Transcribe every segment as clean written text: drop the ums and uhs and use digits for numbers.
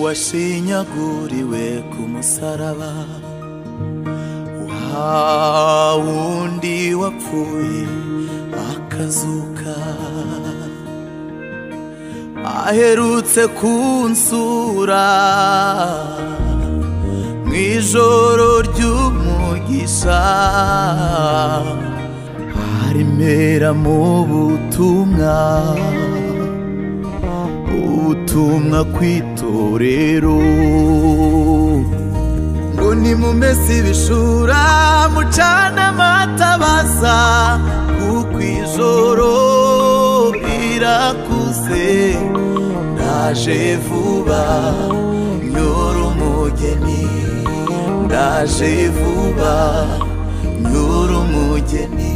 washinyaguriwe ku musaraba, wa wundi wapfuye akazuka, aherutse kunsura mw'ijoro ry'umugisha, arimera mu butumwa kw'itorero, ngo nimumese ibishura mucane amatabaza, kuko ijoro rirakuze, ndaje vuba nyora umugeni, ndaje vuba nyora umugeni.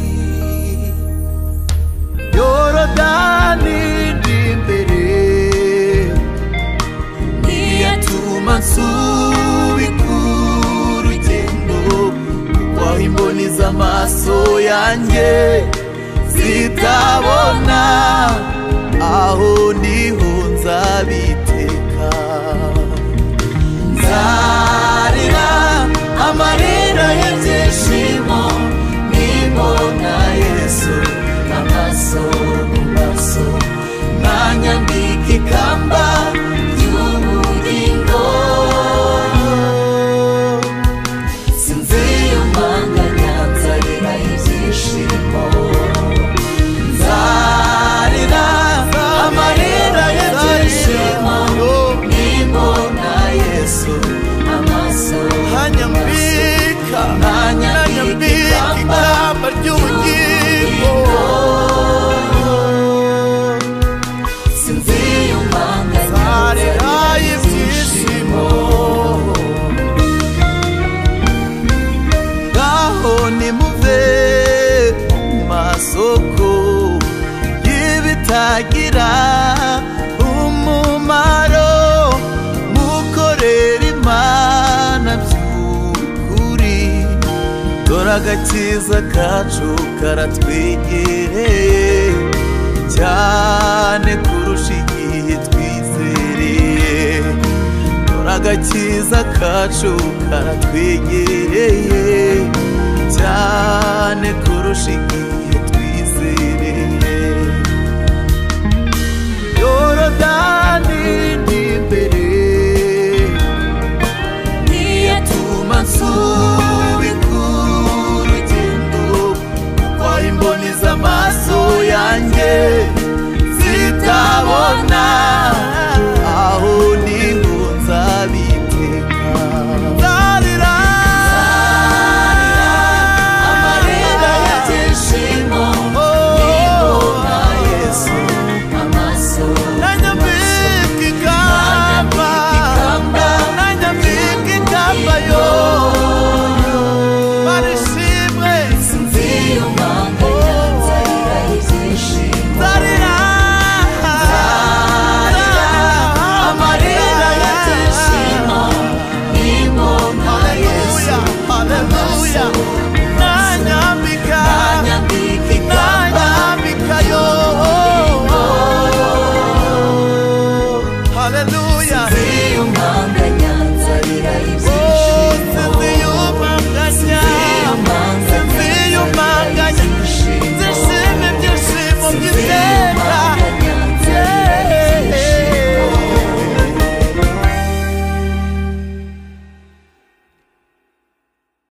Yorodani ndi imbere, ntiyatuma nsubika urugendo, kuko aho imboni z'amaso yanjye zitabona, aho niho nzabiteka. Nzarira amarira y'ibyishimo nibona Yesu amaso mu maso, nanyambika ikamba ry'ubugingo, sinziyumanganya nzarira ibyishimo. Nzarira amarira y'ibyishimo nibona Yesu amaso, nanyambika ikamba ry'ubugingo, nimuve mu masoko y'ibitagira umumaro, mukorera Imana by'ukuri, dore agakiza kacu karatwegereye cyane kurusha igihe twizereye, dore agakiza kacu karatwegereye cyane kurusha igihe twizereye. Yorodani ndi imbere, ntiyatuma nsubika urugendo, kuko aho imboni z'amaso yanjye zitabona, aho niho nzabiteka. Hallelujah.